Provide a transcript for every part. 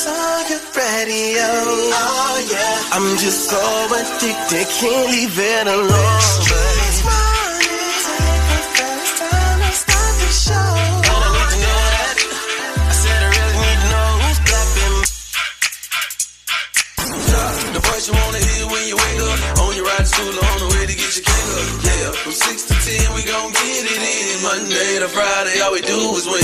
on your radio. Oh yeah, I'm just so addicted, can't leave it alone. This morning, take the first time to start the show. And I need to know that. I said I really need to know who's clapping. The voice you wanna hear when you wake up, on your ride to school or on the way to get your cake up. Yeah, from 6 to 10 we gon' get it in. Monday to Friday, all we do is win.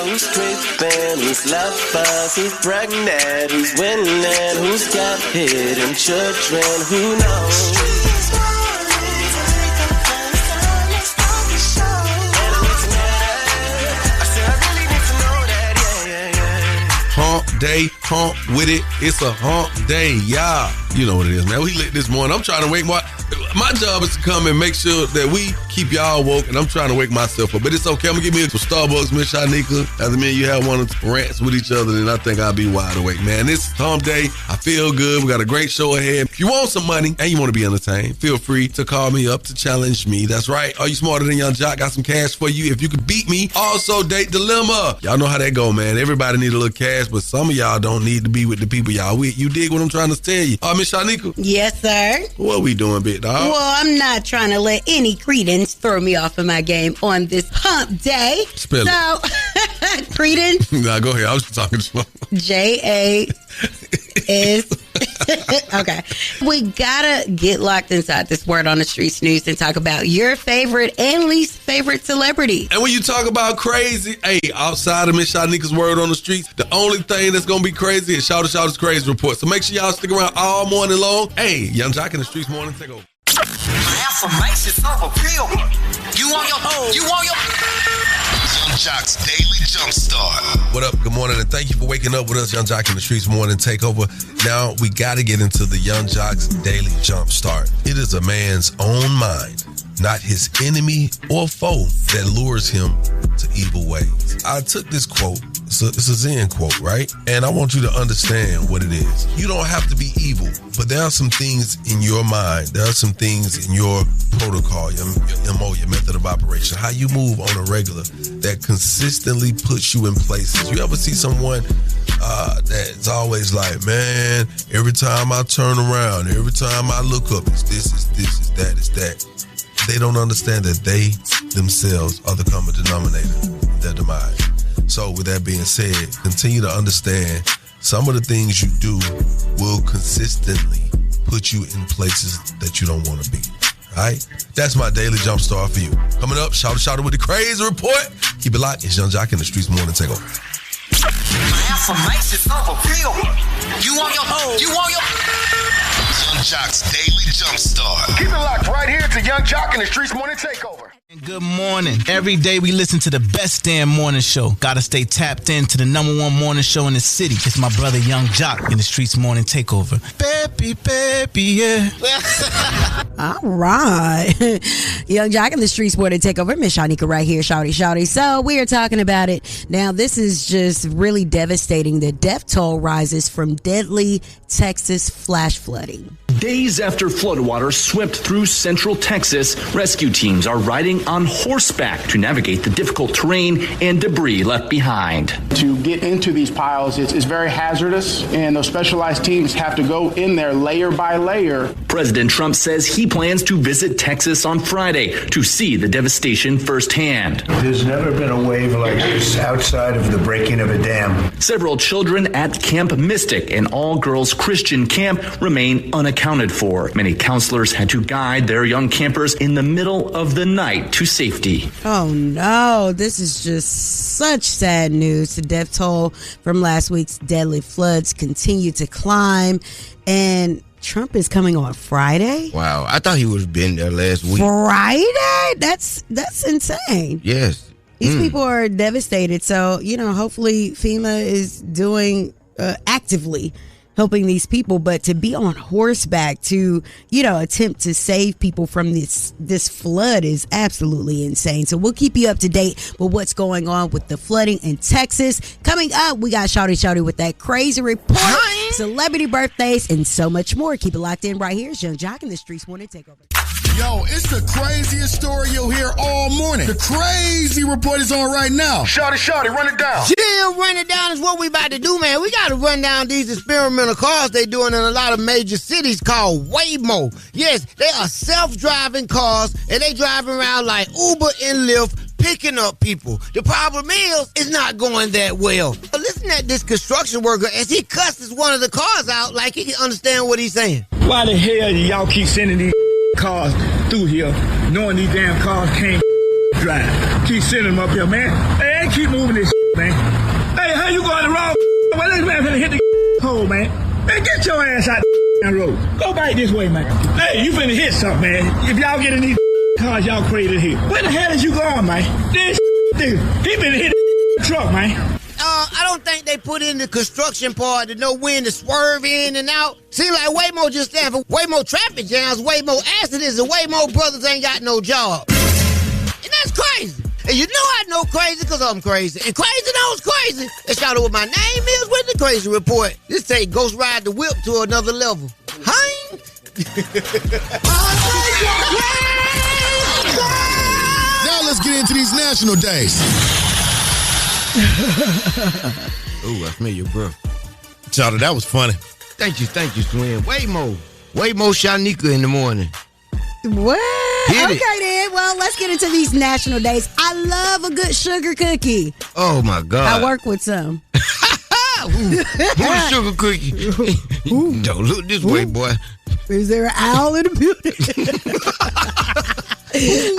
Who's creeping, who's lovers, who's pregnant, who's winning, who's got hidden children, who knows? Hump day, hump with it. It's a hump day, y'all. You know what it is, man. We lit this morning. I'm trying to wake my job is to come and make sure that we keep y'all woke, and I'm trying to wake myself up. But it's okay. I'm going to give me some Starbucks, Miss Shanika. After me and you have one of the rants with each other, then I think I'll be wide awake, man. This hump day. I feel good. We got a great show ahead. If you want some money and you want to be entertained, feel free to call me up to challenge me. That's right. Are you smarter than Young Jock? Got some cash for you if you can beat me. Also, date dilemma. Y'all know how that go, man. Everybody need a little cash, but some of y'all don't need to be with the people y'all with. You dig what I'm trying to tell you? Miss Shanika? Yes, sir. What we doing, big dog? Well, I'm not trying to let any credence throw me off of my game on this hump day. Spell it. Credence. Nah, go ahead. I was talking slow. J-A-S. Okay. We gotta get locked inside this word on the Streetz news and talk about your favorite and least favorite celebrity. And when you talk about crazy, hey, outside of Miss Shanika's word on the streets, the only thing that's gonna be crazy is Shouter's Crazy Report. So make sure y'all stick around all morning long. Hey, Young Jock in the Streetz morning takeover. Affirmations of a real one. You want your Young Jock's Daily Jumpstart. What up? Good morning, and thank you for waking up with us, Young Jock in the Streetz morning takeover. Now we got to get into the Young Jock's Daily Jumpstart. It is a man's own mind, not his enemy or foe, that lures him to evil ways. I took this quote. It's a Zen quote, right? And I want you to understand what it is. You don't have to be evil, but there are some things in your mind. There are some things in your protocol, your MO, your method of operation, how you move on a regular that consistently puts you in places. You ever see someone that's always like, man, every time I turn around, every time I look up, it's this, it's this, it's that, it's that. They don't understand that they themselves are the common denominator in their demise. So with that being said, continue to understand some of the things you do will consistently put you in places that you don't want to be. All right? That's my daily jump start for you. Coming up, Shouter with the crazy report. Keep it locked. It's Young Jock in the Streetz morning takeover. Affirmations of a real one. You want your Young Jock's Daily Jumpstart. Keep it locked right here to Young Jock in the Streetz morning takeover. Good morning. Every day we listen to the best damn morning show. Gotta stay tapped into the number one morning show in the city. It's my brother Young Jock in the Streetz morning takeover. Baby, yeah. All right. Young Jock in the Streetz morning takeover. Miss Shanika right here, shouty. So we are talking about it. Now, this is just really devastating. The death toll rises from deadly Texas flash flooding. Days after floodwater swept through central Texas, rescue teams are riding on horseback to navigate the difficult terrain and debris left behind. To get into these piles, it's very hazardous, and those specialized teams have to go in there layer by layer. President Trump says he plans to visit Texas on Friday to see the devastation firsthand. There's never been a wave like this outside of the breaking of a dam. Several children at Camp Mystic, an all-girls Christian camp, remain unaccounted for. Many counselors had to guide their young campers in the middle of the night to safety. Oh no, this is just such sad news. The death toll from last week's deadly floods continue to climb, and Trump is coming on Friday. Wow, I thought he would have been there last week. Friday? That's insane. Yes. These people are devastated. So, hopefully FEMA is doing actively helping these people, but to be on horseback to, attempt to save people from this flood is absolutely insane. So we'll keep you up to date with what's going on with the flooding in Texas. Coming up, we got Shawty with that crazy report, celebrity birthdays, and so much more. Keep it locked in right here. It's Young Jock in the Streetz Morning Takeover. Yo, it's the craziest story you'll hear all morning. The crazy report is on right now. Shawty, run it down. Yeah, run it down is what we about to do, man. We got to run down these experimental cars they doing in a lot of major cities called Waymo. Yes, they are self-driving cars, and they driving around like Uber and Lyft, picking up people. The problem is, it's not going that well. But listen at this construction worker as he cusses one of the cars out like he can understand what he's saying. Why the hell do y'all keep sending these cars through here, knowing these damn cars can't drive? Keep sending them up here, man. Hey, keep moving this man. Hey, how you going the wrong? Well, this man finna hit the hole, man. Man, get your ass out the road. Go back this way, man. Hey, you finna hit something, man. If y'all get in these cars y'all created here. Where the hell is you going, man? This dude, he finna hit the truck, man. I don't think they put in the construction part to know when to swerve in and out. Seems like Waymo just stand for way more traffic jams, way more accidents, and way more brothers ain't got no job. And that's crazy. And you know I know crazy because I'm crazy. And crazy knows crazy. Let's shout out what my name is with the crazy report. This take Ghost Ride the Whip to another level. Hein? Now let's get into these national days. Ooh, I smell your breath. Charlie, that was funny. Thank you, Swin. Waymo Shanika in the morning. What? Hit okay, it. then. Well, let's get into these national days. I love a good sugar cookie. Oh, my God. I work with some. Who's a sugar cookie? Don't look this way, boy. Is there an owl in the building?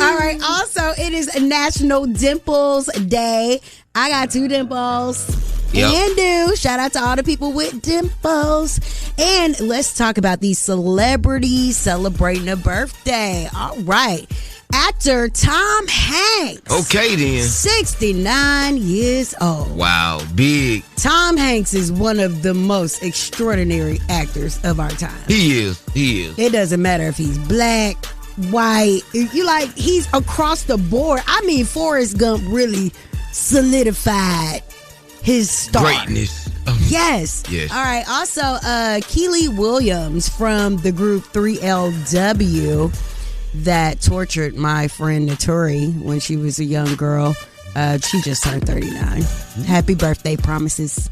All right. Also, it is National Dimples Day. I got 2 dimples. Yep. And do. Shout out to all the people with dimples. And let's talk about these celebrities celebrating a birthday. All right. Actor Tom Hanks. Okay, then. 69 years old. Wow, big. Tom Hanks is one of the most extraordinary actors of our time. He is. It doesn't matter if he's black, white. He's across the board. I mean, Forrest Gump really solidified his star. Greatness. Yes. All right. Also, Keely Williams from the group 3LW that tortured my friend Naturi when she was a young girl. She just turned 39. Happy birthday, promises.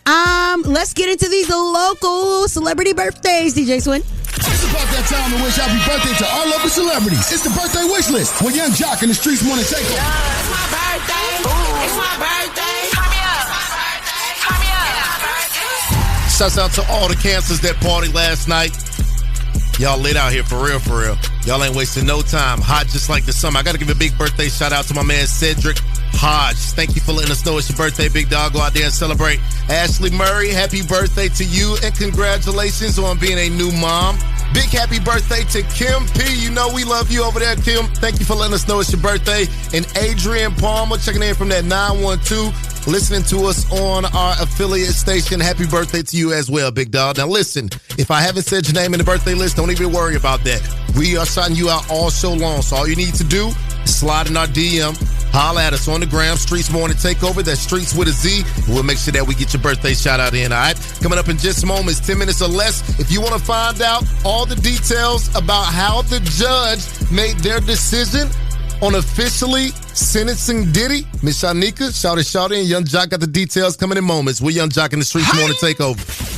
Let's get into these local celebrity birthdays, DJ Swin. It's about that time to wish happy birthday to our local celebrities. It's the birthday wish list with Young Jock in the Streetz Morning Takeover. It's my birthday. Ooh. It's my birthday. Turn me up. Turn me up. Shouts out to all the cancers that party last night. Y'all lit out here for real, for real. Y'all ain't wasting no time. Hot just like the summer. I got to give a big birthday shout out to my man Cedric Hodge. Thank you for letting us know it's your birthday, big dog. Go out there and celebrate. Ashley Murray, happy birthday to you and congratulations on being a new mom. Big happy birthday to Kim P. You know we love you over there, Kim. Thank you for letting us know it's your birthday. And Adrian Palmer checking in from that 912, listening to us on our affiliate station. Happy birthday to you as well, big dog. Now listen, if I haven't said your name in the birthday list, don't even worry about that. We are shouting you out all show long. So all you need to do is slide in our DM, holla at us on the gram, Streetz Morning Takeover. That's Streetz with a Z. We'll make sure that we get your birthday shout out in, all right? Coming up in just moments, 10 minutes or less. If you want to find out all the details about how the judge made their decision on officially sentencing Diddy, Miss Shanika, Shawty, and Young Jock got the details coming in moments. We're Young Jock in the Streetz Morning Takeover.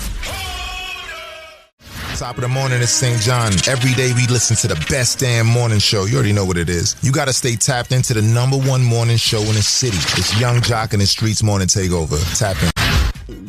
Top of the morning is St. John. Every day we listen to the best damn morning show. You already know what it is. You got to stay tapped into the #1 morning show in the city. It's Young Jock in the Streetz Morning Takeover. Tap in.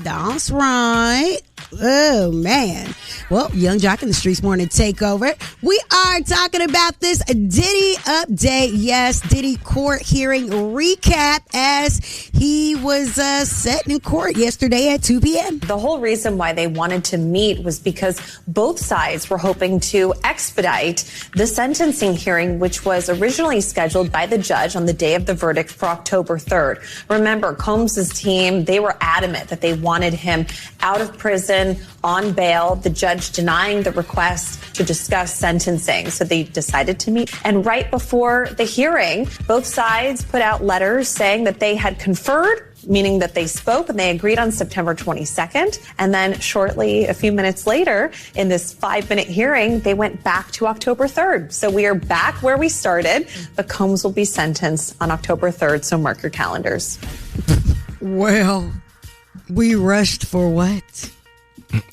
That's right. Oh, man. Well, Young Jock in the Streetz Morning Takeover. We are talking about this Diddy update. Yes, Diddy court hearing recap as he was set in court yesterday at 2 p.m. The whole reason why they wanted to meet was because both sides were hoping to expedite the sentencing hearing, which was originally scheduled by the judge on the day of the verdict for October 3rd. Remember, Combs' team, they were adamant that they wanted him out of prison Jackson on bail, the judge denying the request to discuss sentencing. So they decided to meet. And right before the hearing, both sides put out letters saying that they had conferred, meaning that they spoke and they agreed on September 22nd. And then shortly, a few minutes later, in this 5-minute hearing, they went back to October 3rd. So we are back where we started. The Combs will be sentenced on October 3rd, so mark your calendars. Well, we rushed for what?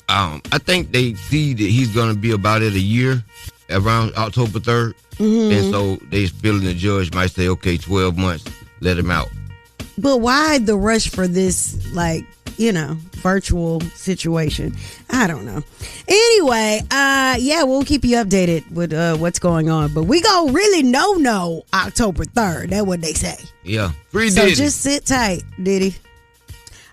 I think they see that he's going to be about it a year, around October 3rd. Mm-hmm. And so they feel the judge might say, okay, 12 months, let him out. But why the rush for this, virtual situation? I don't know. Anyway, we'll keep you updated with what's going on. But we gonna really know October 3rd. That's what they say. Yeah. Free so Diddy. Just sit tight, Diddy.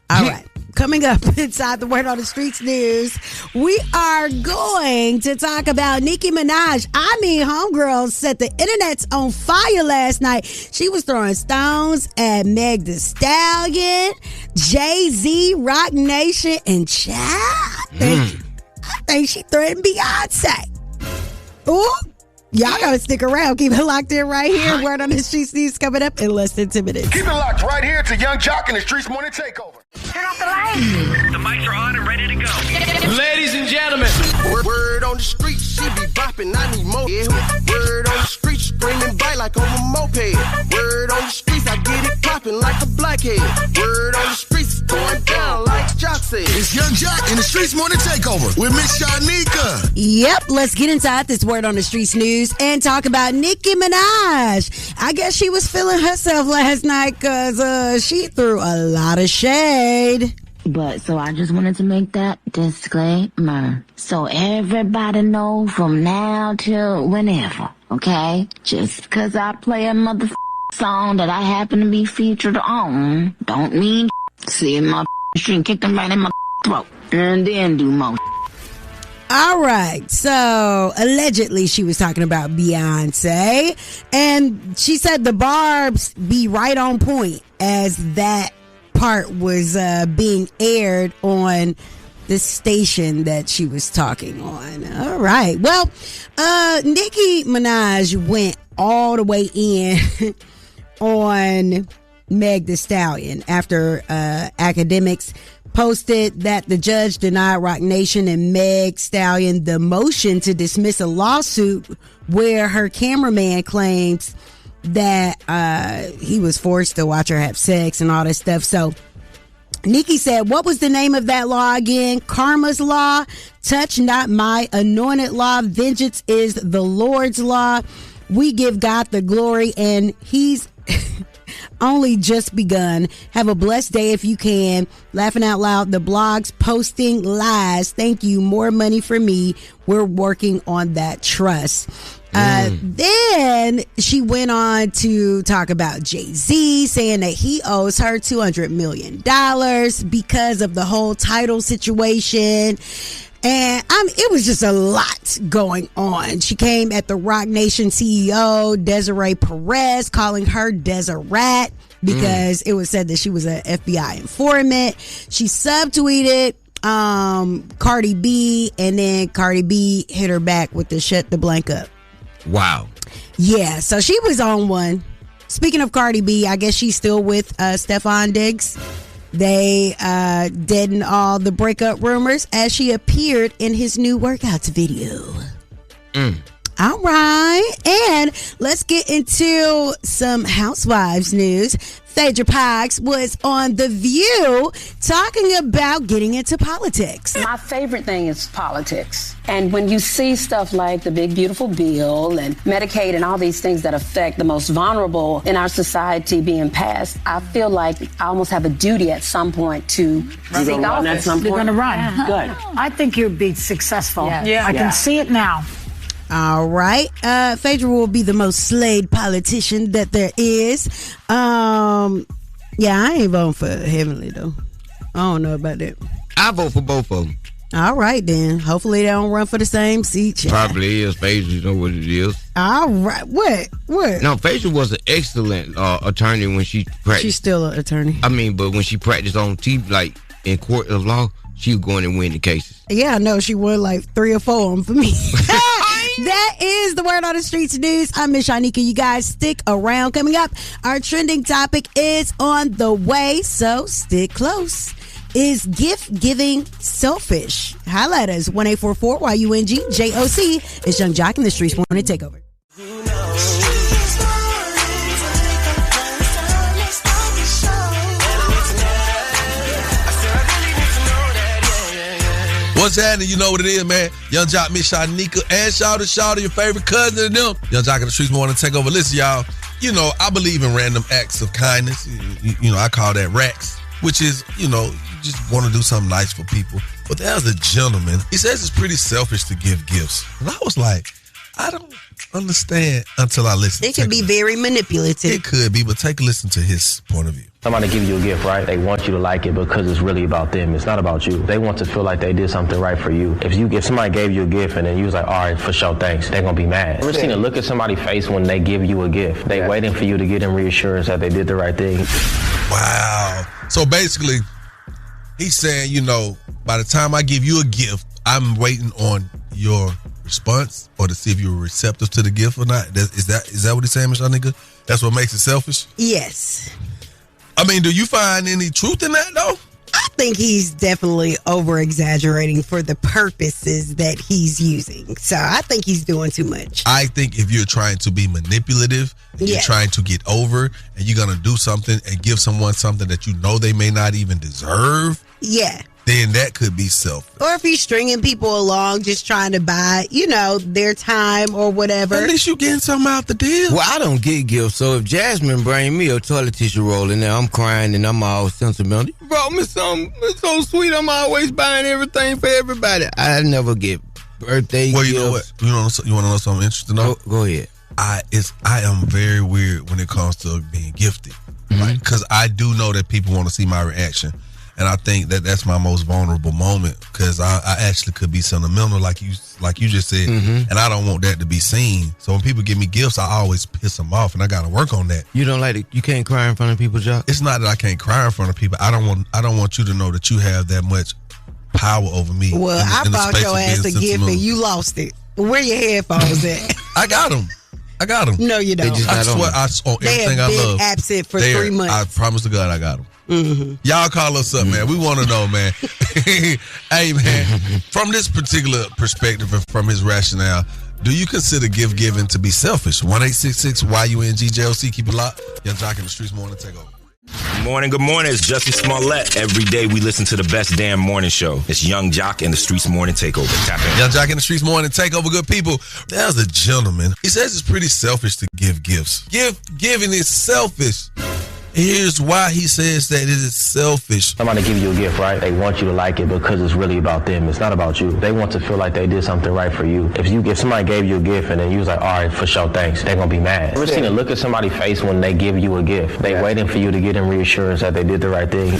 All right. Coming up inside the Word on the Streets news, we are going to talk about Nicki Minaj. Homegirl set the internets on fire last night. She was throwing stones at Meg Thee Stallion, Jay-Z, Rock Nation, and I think she threatened Beyonce. Ooh. Y'all gotta stick around. Keep it locked in right here. Word on the Streets news coming up in less than 10 minutes. Keep it locked right here to Young Jock in the Streets Morning Takeover. Turn off the lights. The mics are on and ready to go. Ladies and gentlemen. Word on the street, she be bopping, I need more. Yeah. Word on the street, screaming bite like on a moped. Word on the streets, I get it popping like a blackhead. Word on the streets, going down like Jock said. It's Young Jock in the Streets Morning Takeover with Miss Shanika. Yep, let's get inside this Word on the Streets news and talk about Nicki Minaj. I guess she was feeling herself last night because she threw a lot of shade. But so I just wanted to make that disclaimer so everybody know from now till whenever, okay? Just because I play a song that I happen to be featured on don't mean see my string kick them right in my throat and then do more. All right, so allegedly she was talking about Beyonce, and she said the barbs be right on point as that part was being aired on the station that she was talking on. All right, well, Nicki Minaj went all the way in on Meg Thee Stallion after academics posted that the judge denied Rock Nation and Meg Stallion the motion to dismiss a lawsuit where her cameraman claims that he was forced to watch her have sex and all this stuff. So Nicki said, what was the name of that law again? Karma's law. Touch not my anointed law. Vengeance is the Lord's law. We give God the glory, and he's only just begun. Have a blessed day if you can. Laughing out loud. The blogs posting lies. Thank you. More money for me. We're working on that trust. Then she went on to talk about Jay-Z, saying that he owes her $200 million because of the whole title situation. And it was just a lot going on. She came at the Rock Nation CEO, Desiree Perez, calling her Deseret because it was said that she was an FBI informant. She subtweeted Cardi B, and then Cardi B hit her back with the shut the blank up. Wow. Yeah, so she was on one. Speaking of Cardi B, I guess she's still with Stephon Diggs. They deadened all the breakup rumors as she appeared in his new workouts video. All right, and let's get into some Housewives news. Phaedra Parks was on The View talking about getting into politics. My favorite thing is politics. And when you see stuff like the big beautiful bill and Medicaid and all these things that affect the most vulnerable in our society being passed, I feel like I almost have a duty at some point to seek office. You're going to run. Yeah. Good. I think you'd be successful. Yeah. I can see it now. All right. Phaedra will be the most slayed politician that there is. Yeah, I ain't voting for Heavenly, though. I don't know about that. I vote for both of them. All right, then. Hopefully they don't run for the same seat. Child. Probably is. Phaedra, you know what it is. All right. What? No, Phaedra was an excellent attorney when she practiced. She's still an attorney. I mean, but when she practiced on TV, like in court of law, she was going to win the cases. Yeah, I know. She won like 3 or 4 of them for me. That is the word on the streets news. I'm Miss Shanika. You guys stick around. Coming up, our trending topic is on the way, so stick close. Is gift giving selfish? Holla at us 1-844-YUNG-JOC. It's Young Jock in the Streetz Morning Takeover. What's happening? You know what it is, man. Young Jock, Miss Shanika, and Shawty, your favorite cousin and them. Young Jock in the Streetz Morning Takeover. Listen, y'all, you know, I believe in random acts of kindness. You know, I call that racks, which is, you know, you just want to do something nice for people. But there's a gentleman. He says it's pretty selfish to give gifts. And I was like, I don't understand until I listen. It can be very manipulative. It could be, but take a listen to his point of view. Somebody give you a gift, right? They want you to like it because it's really about them. It's not about you. They want to feel like they did something right for you. If somebody gave you a gift and then you was like, all right, for sure, thanks, they're going to be mad. Ever seen a look at somebody's face when they give you a gift? They waiting for you to get them reassurance that they did the right thing. Wow. So basically, he's saying, you know, by the time I give you a gift, I'm waiting on your response or to see if you're receptive to the gift or not. Is that what he's saying, Miss Shanika? That's what makes it selfish? Yes. I mean, do you find any truth in that, though? I think he's definitely over-exaggerating for the purposes that he's using. So I think he's doing too much. I think if you're trying to be manipulative, and you're trying to get over, and you're going to do something and give someone something that you know they may not even deserve, then that could be selfish. Or if he's stringing people along, just trying to buy, you know, their time or whatever. At least you getting something out the deal. Well, I don't get gifts, so if Jasmine bring me a toilet tissue roll in there, I'm crying and I'm all sentimental. You brought me something. It's so sweet. I'm always buying everything for everybody. I never get birthday gifts. You know what? You want to know something interesting? Go ahead. I am very weird when it comes to being gifted, right? Because I do know that people want to see my reaction. And I think that that's my most vulnerable moment because I actually could be sentimental, like you just said, and I don't want that to be seen. So when people give me gifts, I always piss them off, and I got to work on that. You don't like it? You can't cry in front of people, Jock? It's not that I can't cry in front of people. I don't want you to know that you have that much power over me. Well, I bought your ass a gift and you lost it. Where your headphones at? I got them. No, you don't. They I swear, everything I love. Absent for 3 months. I promise to God, I got them. Y'all call us up, man. We want to know, man. Hey, man, from this particular perspective and from his rationale, do you consider gift giving to be selfish? 1-866-YUNG-JOC. Keep it locked. Young Jock in the Streetz Morning Takeover. Good morning. It's Justin Smollett. Every day we listen to the best damn morning show. It's Young Jock in the Streetz Morning Takeover. Tap in. Young Jock in the Streetz Morning Takeover. Good people. There's a gentleman. He says it's pretty selfish to give gifts. Gift giving is selfish. Here's why he says that it is selfish. Somebody give you a gift, right? They want you to like it because it's really about them. It's not about you. They want to feel like they did something right for you. If somebody gave you a gift and then you was like, all right, for sure, thanks, they're going to be mad. Ever seen a look at somebody's face when they give you a gift? They waiting for you to get them reassurance that they did the right thing.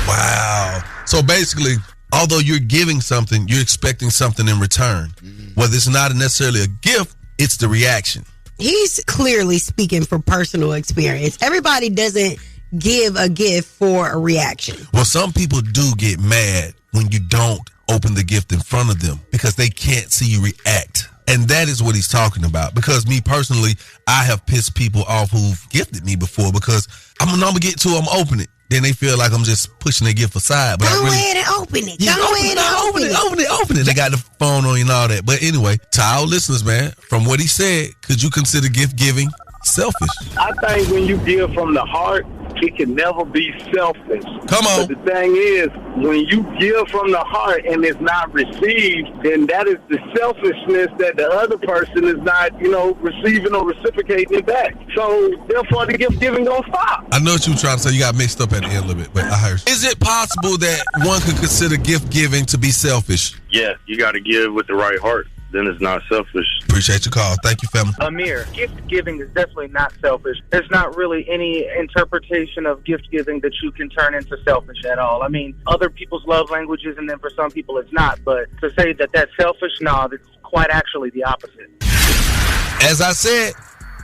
Wow. So basically, although you're giving something, you're expecting something in return. Whether it's not necessarily a gift, it's the reaction. He's clearly speaking from personal experience. Everybody doesn't give a gift for a reaction. Well, some people do get mad when you don't open the gift in front of them because they can't see you react. And that is what he's talking about. Because me personally, I have pissed people off who've gifted me before because I'm going to get to them, open it. Then they feel like I'm just pushing their gift aside. But Go ahead and open it. Yeah, open it. They got the phone on you and all that. But anyway, to our listeners, man, from what he said, could you consider gift giving selfish? I think when you give from the heart, it can never be selfish. Come on. But the thing is, when you give from the heart and it's not received, then that is the selfishness that the other person is not, receiving or reciprocating it back. So, therefore, the gift giving don't stop. I know what you were trying to say. You got mixed up at the end a little bit, but I heard. Is it possible that one could consider gift giving to be selfish? Yeah, you got to give with the right heart. Then it's not selfish. Appreciate your call. Thank you, family. Amir, gift giving is definitely not selfish. There's not really any interpretation of gift giving that you can turn into selfish at all. I mean, other people's love languages, and then for some people it's not. But to say that that's selfish, no, that's quite actually the opposite. As I said,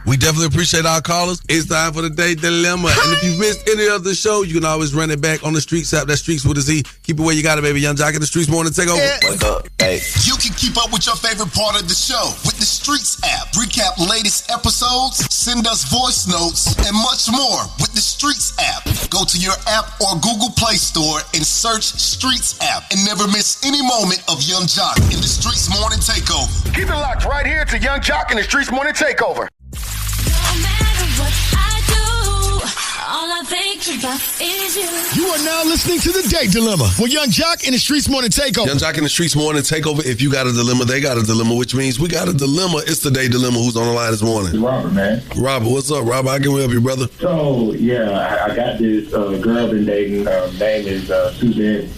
We definitely appreciate our callers. It's time for the Day Dilemma. And if you missed any of the show, you can always run it back on the Streetz app. That's Streetz with a Z. Keep it where you got it, baby. Young Jock in the Streetz Morning Takeover. What's up? Hey. You can keep up with your favorite part of the show with the Streetz app. Recap latest episodes, send us voice notes, and much more with the Streetz app. Go to your app or Google Play Store and search Streetz app and never miss any moment of Young Jock in the Streetz Morning Takeover. Keep it locked right here to Young Jock in the Streetz Morning Takeover. All I think about is you. You are now listening to The Day Dilemma with Young Jock in the Streetz Morning Takeover. Young Jock in the Streetz Morning Takeover. If you got a dilemma, they got a dilemma, which means we got a dilemma. It's the Day Dilemma. Who's on the line this morning? Robert, man. Robert, what's up, Robert? How can we help you, brother? So, yeah, I got this girl been dating. Name is Suzzete.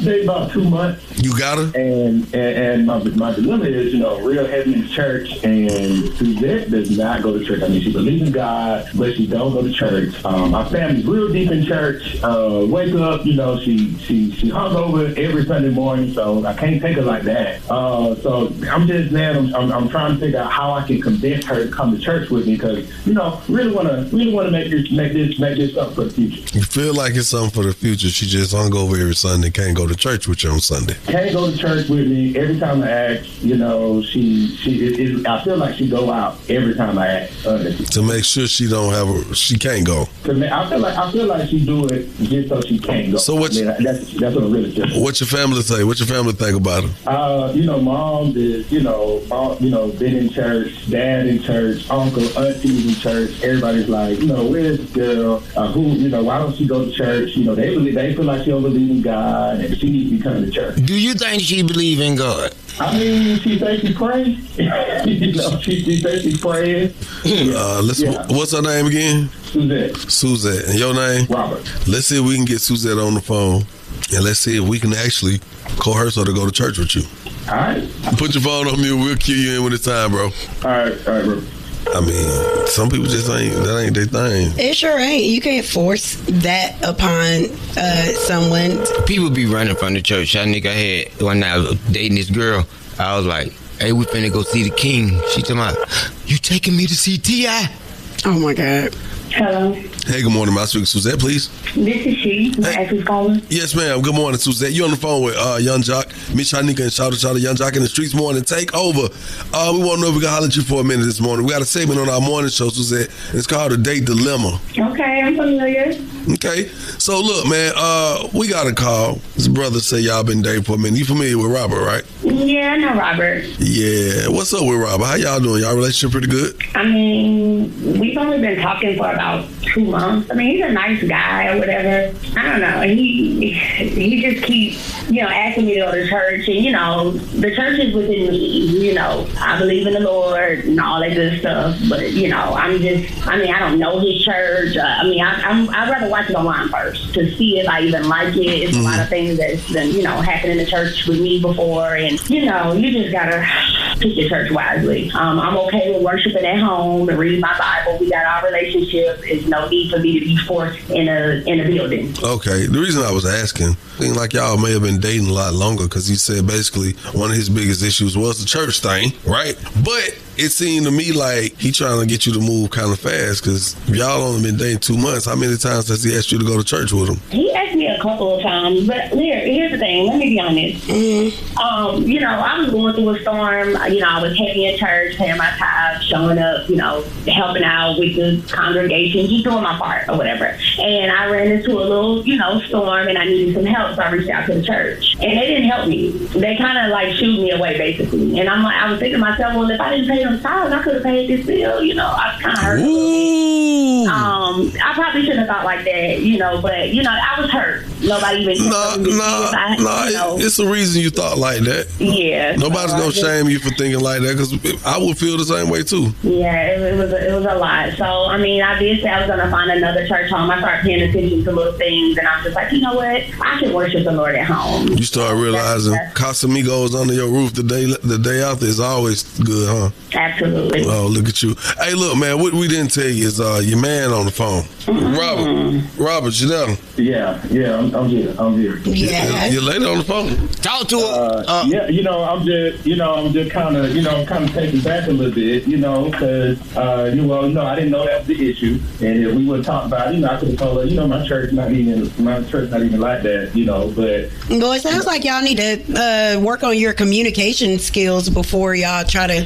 They about 2 months. You got her? And my dilemma is, real heavy in church, and Suzzete does not go to church. I mean, she believes in God, but she don't go to church. My family's real deep in church. Wake up, she hung over every Sunday morning, so I can't take her like that. So I'm just, man, I'm trying to figure out how I can convince her to come to church with me, because really want to make this up for the future. You feel like it's something for the future. She just hung over every Sunday, can't go to church with you on Sunday. Can't go to church with me. Every time I ask, I feel like she go out every time I ask. To make sure she can't go. I feel like she do it just so she can't go. So that's what I'm really saying. What's your family say? What's your family think about her? Mom is, been in church, dad in church, uncle, aunties in church. Everybody's like, where's the girl? Why don't she go to church? They feel like she don't believe in God and she needs to be coming to church. Do you think she believe in God? I mean, she thinks she prays. She thinks she's praying. What's her name again? Suzzete. And your name? Robert. Let's see if we can get Suzzete on the phone, and let's see if we can actually coerce her to go to church with you. All right. Put your phone on mute. We'll cue you in when it's time, bro. All right, bro. I mean, some people just ain't their thing. It sure ain't. You can't force that upon someone. People be running from the church. That nigga had, when I was dating this girl, I was like, hey, we finna go see the King. She talking about, you taking me to see T.I.? Oh my God. Hello. Hey, good morning. May I speak to Suzzete, please? This is she. May I ask who's calling? Yes, ma'am. Good morning, Suzzete. You on the phone with Young Jock, Miss Shanika, and shout out Young Jock in the Streetz Morning Takeover. We want to know if we can holler at you for a minute this morning. We got a segment on our morning show, Suzzete, and it's called The Day Dilemma. Okay, I'm familiar. Okay. So, look, man, we got a call. This brother say y'all been dating for a minute. You familiar with Robert, right? Yeah, I know Robert. Yeah. What's up with Robert? How y'all doing? Y'all relationship pretty good? I mean, we've only been talking for about 2 months. I mean, he's a nice guy or whatever. I don't know. He just keeps, asking me to go to church. And, the church is within me. I believe in the Lord and all that good stuff. But, I don't know his church. I'd rather watch it online first to see if I even like it. It's a lot of things that's been, happened in the church with me before. And, you just got to pick your church wisely. I'm okay with worshiping at home and reading my Bible. We got our relationship. It's no need for me to be forced in a building. Okay. The reason I was asking, I think like y'all may have been dating a lot longer, because he said basically one of his biggest issues was the church thing, right? But it seemed to me like he trying to get you to move kind of fast, because y'all only been dating 2 months. How many times has he asked you to go to church with him? He asked me a couple of times, but here's the thing. Let me be honest. I was going through a storm. I was heavy in church, paying my tithes, showing up, helping out with the congregation, just doing my part or whatever. And I ran into a little, storm, and I needed some help, so I reached out to the church. And they didn't help me. They kind of like shooed me away, basically. And I was thinking to myself, well, if I didn't pay them tithes, I could have paid this bill. I kind of hurt. I probably shouldn't have thought like that, but I was hurt. Nobody even it's the reason you thought like that. Yeah. Nobody's gonna shame you for thinking like that, because I would feel the same way too. Yeah, it was a lot. So I did say I was gonna find another church home. I started paying attention to little things, and I'm just like, you know what? I can worship the Lord at home. You start realizing Casamigos under your roof the day after is always good, huh? Absolutely. Oh, look at you. Hey, look, man, what we didn't tell you is your man on the phone. Robert, you there? Yeah, I'm here. Yeah. Your lady on the phone. Talk to her. Yeah, I'm just kind of taken back a little bit, because, I didn't know that was the issue. And if we would talk about it, I could have told her, my church not even like that, but. Well, it sounds like y'all need to work on your communication skills before y'all try to,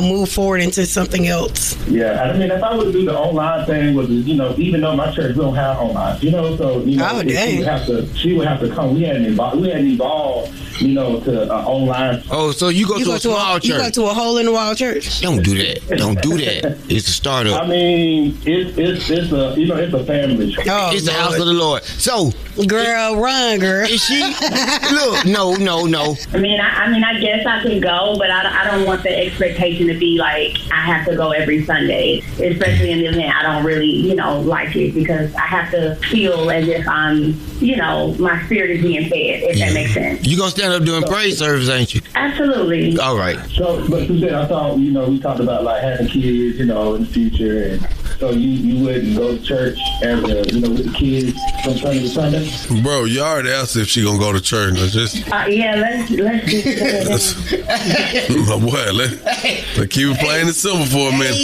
move forward into something else. Yeah, I mean, if I would do the online thing, even though my church don't have online, she would have to come. We hadn't evolved, to online. Oh, so you go to a small church? You go to a hole in the wall church? Don't do that. Don't do that. It's a startup. I mean, it's a family church. Oh, it's the house of the Lord. So, girl, run, girl. Is she? Look, no. I mean, I guess I can go, but I don't want the expectation to be like I have to go every Sunday, especially in the event I don't really, like it, because I have to feel as if I'm, my spirit is being fed, if that makes sense. You gonna stand up doing praise service, ain't you? Absolutely. All right. So, but Suzzete, I thought, we talked about like having kids, in the future, and so you wouldn't go to church as with the kids from Sunday to Sunday? Bro, you already asked if she gonna go to church. Let's just let's what? Let's keep it plain and simple for a minute.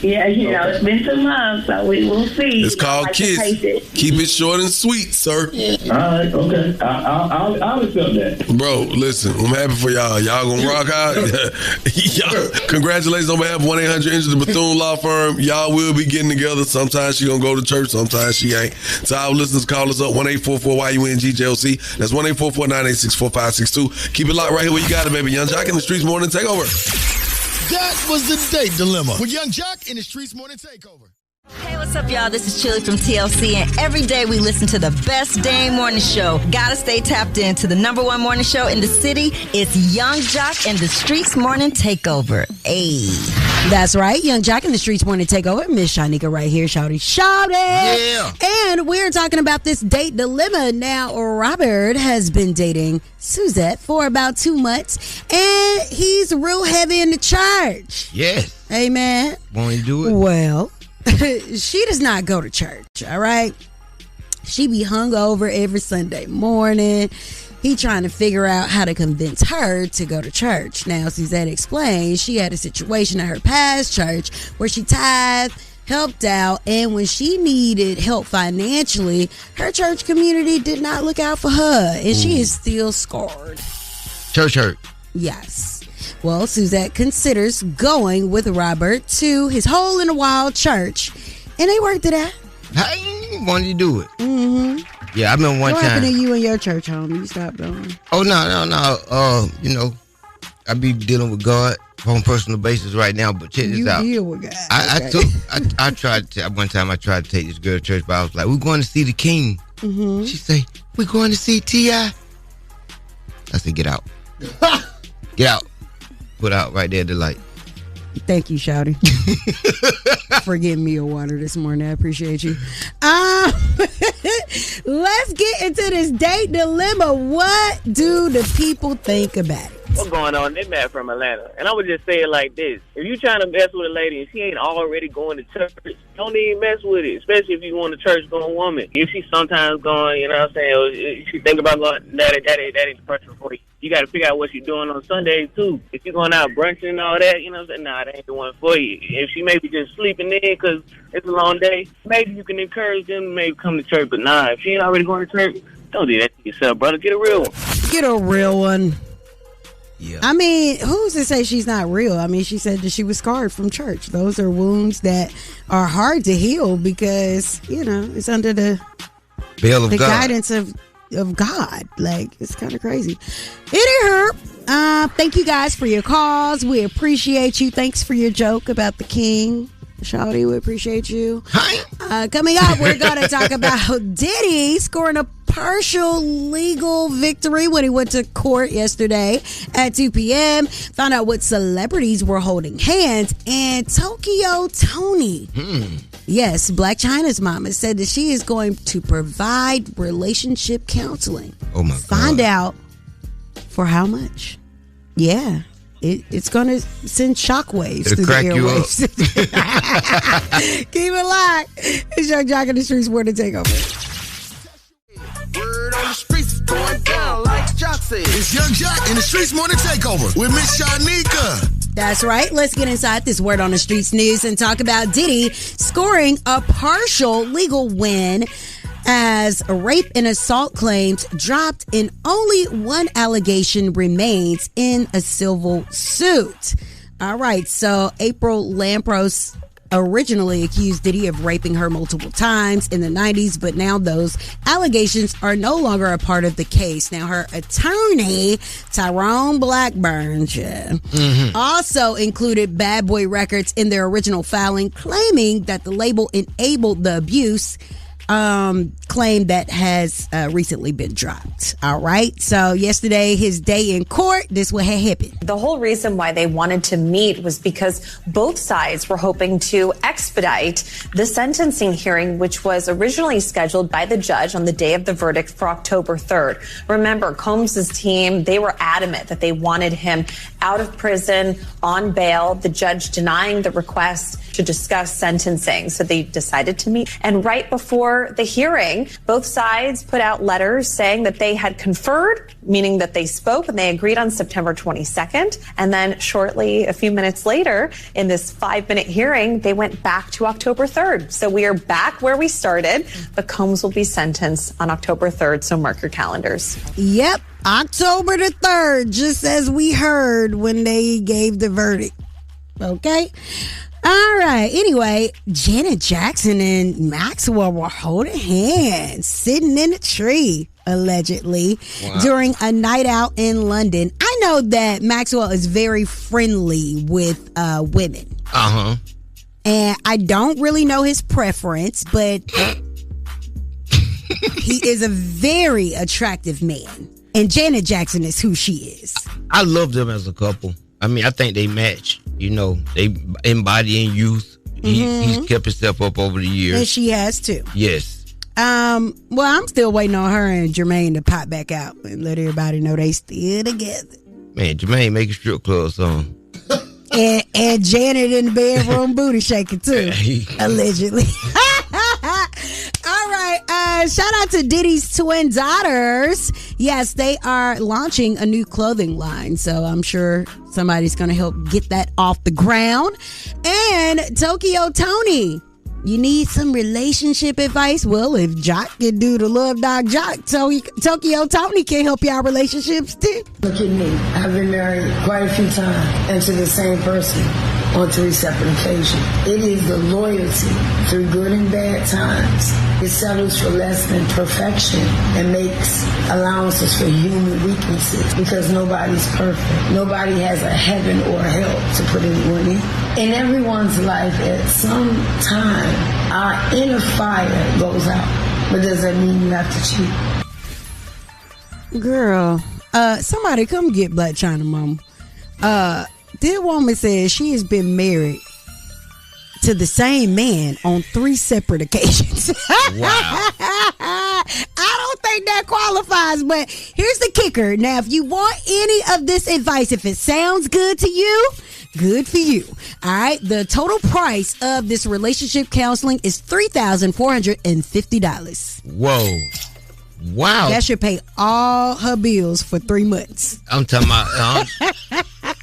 Yeah, it's been 2 months, so we will see. It's called kids. Keep it short and sweet, sir. All right, okay. I'll accept that. Bro, listen, I'm happy for y'all. Y'all gonna rock out. Y'all, congratulations on behalf of 1-800 Enter the Bethune Law Firm. Y'all will be getting together. Sometimes she gonna go to church, sometimes she ain't. So our listeners, call us up 1-844-YUNGJLC. That's 1-844-986-4562. Keep it locked right here where you got it, baby. Young Jock in the Streetz Morning Takeover. That was the date dilemma with Young Jock in the Streetz Morning Takeover. Hey, what's up, y'all? This is Chili from TLC, and every day we listen to the best dang morning show. Gotta stay tapped into the #1 morning show in the city. It's Young Jock and the Streetz Morning Takeover. Ayy. That's right. Young Jock and the Streetz Morning Takeover. Miss Shanika right here. Shouty. Yeah. And we're talking about this date dilemma. Now, Robert has been dating Suzzete for about 2 months, and he's real heavy in the church. Yes. Amen. Want to do it? Well, she does not go to church, all right? She be hungover every Sunday morning. He trying to figure out how to convince her to go to church. Now, Suzzete explained she had a situation at her past church where she tithed, helped out, and when she needed help financially, her church community did not look out for her, and she is still scarred. Church hurt. Yes. Well, Suzzete considers going with Robert to his hole in the wall church, and they worked it out. I wanted to do it. Mm-hmm. Yeah, I remember one what time. What happened to you and your church home? You stopped going? Oh, no. I be dealing with God on a personal basis right now, but check this out. You deal with God. I tried to, one time I tried to take this girl to church, but I was like, we're going to see the King. Mm-hmm. She say, we're going to see T.I. I said, get out. Get out. Put out right there at the light. Thank you, Shouty, for getting me a water this morning. I appreciate you. Let's get into this date dilemma. What do the people think about it? What's going on? They Matt from Atlanta. And I would just say it like this. If you trying to mess with a lady and she ain't already going to church, don't even mess with it, especially if you want a church-going woman. If she's sometimes going, you know what I'm saying, or if you think about going, that ain't the person for you. You got to figure out what you're doing on Sundays, too. If you're going out brunching and all that, you know what I'm saying, nah, that ain't the one for you. If she maybe just sleeping in because it's a long day, maybe you can encourage them to maybe come to church. But nah, if she ain't already going to church, don't do that to yourself, brother. Get a real one. Get a real one. Yeah. I mean, who's to say she's not real? I mean, she said that she was scarred from church. Those are wounds that are hard to heal because, it's under the veil of God. Guidance of God. Like, it's kind of crazy. Anywho, thank you guys for your calls. We appreciate you. Thanks for your joke about the King. Shawty, we appreciate you. Hi. Coming up, we're going to talk about Diddy scoring a partial legal victory when he went to court yesterday at 2 p.m. Found out what celebrities were holding hands. And Tokyo Toni, yes, Black China's mama, said that she is going to provide relationship counseling. Oh, my God. Find out for how much. Yeah. It's going to send shockwaves through the airwaves. Keep it locked. It's Young Jock in the Streetz Morning Takeover. said. It's Young Jock in the Streetz Morning Takeover with Miss Shanika. That's right. Let's get inside this Word on the Streets news and talk about Diddy scoring a partial legal win as rape and assault claims dropped and only one allegation remains in a civil suit. All right. So April Lampros originally accused Diddy of raping her multiple times in the 90s, but now those allegations are no longer a part of the case. Now, her attorney, Tyrone Blackburn, also included Bad Boy Records in their original filing, claiming that the label enabled the abuse, claim that has recently been dropped. All right. So yesterday, his day in court, this what had happened. The whole reason why they wanted to meet was because both sides were hoping to expedite the sentencing hearing, which was originally scheduled by the judge on the day of the verdict for October 3rd. Remember, Combs's team, they were adamant that they wanted him out of prison on bail, the judge denying the request to discuss sentencing. So they decided to meet. And right before the hearing, both sides put out letters saying that they had conferred, meaning that they spoke and they agreed on September 22nd. And then shortly, a few minutes later, in this 5-minute hearing, they went back to October 3rd. So we are back where we started, but Combs will be sentenced on October 3rd. So mark your calendars. Yep. October the 3rd, just as we heard when they gave the verdict. Okay. All right. Anyway, Janet Jackson and Maxwell were holding hands, sitting in a tree, allegedly, during a night out in London. I know that Maxwell is very friendly with women. Uh-huh. And I don't really know his preference, but he is a very attractive man. And Janet Jackson is who she is. I love them as a couple. I mean, I think they match. You know, they embodying youth. He's kept himself up over the years. And she has too. Yes. Well, I'm still waiting on her and Jermaine to pop back out and let everybody know they still together. Man, Jermaine make a strip club song. And Janet in the bedroom booty shaking too, allegedly. All right. Shout out to Diddy's twin daughters. Yes, they are launching a new clothing line. So I'm sure somebody's going to help get that off the ground. And Tokyo Tony, you need some relationship advice? Well, if Jock can do the Love Dog Jock, Tokyo Tony can help y'all relationships too. Look at me. I've been married quite a few times and to the same person on 3 separate occasions. It is the loyalty through good and bad times. It settles for less than perfection and makes allowances for human weaknesses because nobody's perfect. Nobody has a heaven or a hell to put anyone in. In everyone's life, at some time, our inner fire goes out. But does that mean you have to cheat? Girl, somebody come get Black China Mama. This woman says she has been married to the same man on 3 separate occasions. Wow. I don't think that qualifies, but here's the kicker. Now, if you want any of this advice, if it sounds good to you, good for you. All right. The total price of this relationship counseling is $3,450. Whoa. Wow. That should pay all her bills for 3 months. I'm talking about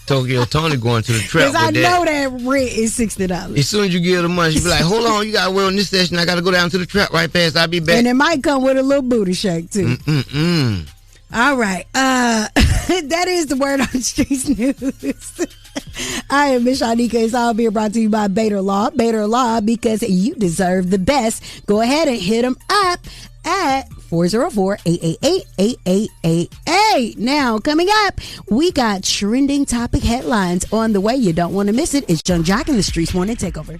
Tokyo Tony going to the trap. Because I know that rent is $60. As soon as you give her the money, she be like, hold on, you got to wait on this session. I got to go down to the trap right fast. I'll be back. And it might come with a little booty shake, too. All right. That is the Word on the Streets news. I am Miss Shanika. It's all being brought to you by Bader Law. Bader Law, because you deserve the best. Go ahead and hit them up at 404-888-8888. Now, coming up, we got trending topic headlines on the way. You don't want to miss it. It's Young Jock in the Streetz Morning Takeover.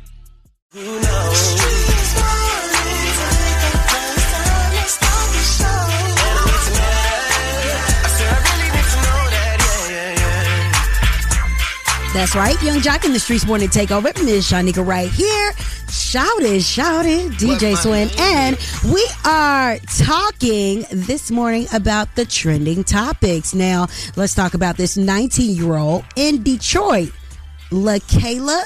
That's right. Young Jock in the Streetz Morning Takeover. Miss Shanika right here. Shout it, DJ Swin. And we are talking this morning about the trending topics. Now, let's talk about this 19-year-old in Detroit, LaKayla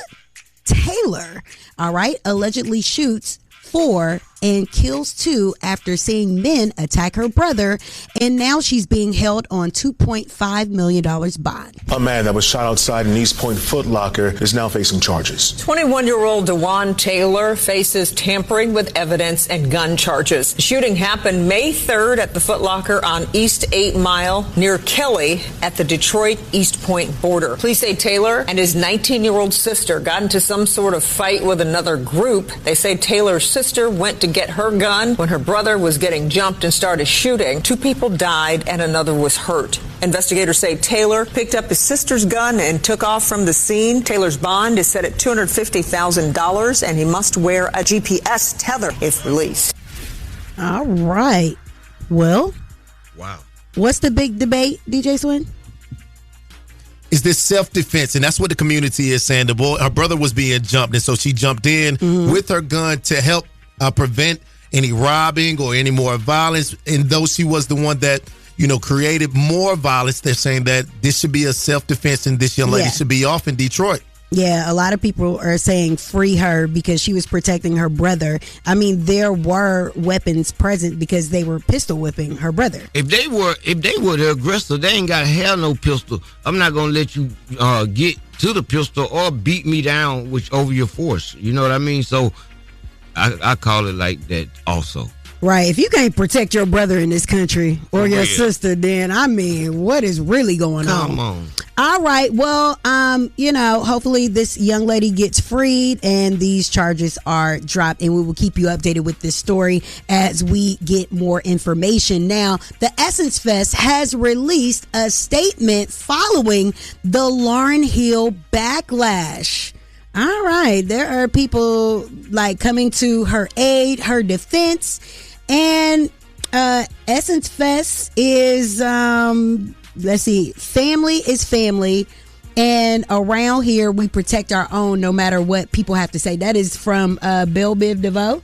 Taylor, all right, allegedly shoots 4 and kills 2 after seeing men attack her brother. And now she's being held on $2.5 million bond. A man that was shot outside an East Point Foot Locker is now facing charges. 21-year-old DeJuan Taylor faces tampering with evidence and gun charges. The shooting happened May 3rd at the Foot Locker on East 8 Mile near Kelly at the Detroit-East Point border. Police say Taylor and his 19-year-old sister got into some sort of fight with another group. They say Taylor's sister went to get her gun when her brother was getting jumped and started shooting. 2 people died and another was hurt. Investigators say Taylor picked up his sister's gun and took off from the scene. Taylor's bond is set at $250,000 and he must wear a GPS tether if released. All right. Well, wow. What's the big debate, DJ Swin? Is this self-defense? And that's what the community is saying. Her brother was being jumped, and so she jumped in with her gun to help prevent any robbing or any more violence. And though she was the one that, created more violence, they're saying that this should be a self-defense and this young lady should be off in Detroit. Yeah, a lot of people are saying free her because she was protecting her brother. I mean, there were weapons present because they were pistol whipping her brother. If they were the aggressor, they ain't got to have no pistol. I'm not gonna let you get to the pistol or beat me down over your force. You know what I mean? So I call it like that also. Right. If you can't protect your brother in this country or your sister, then I mean, what is really going on? Come on. All right. Well, hopefully this young lady gets freed and these charges are dropped, and we will keep you updated with this story as we get more information. Now, the Essence Fest has released a statement following the Lauryn Hill backlash. All right. There are people coming to her aid, her defense. And Essence Fest is, family is family. And around here, we protect our own no matter what people have to say. That is from Belle Biv DeVoe.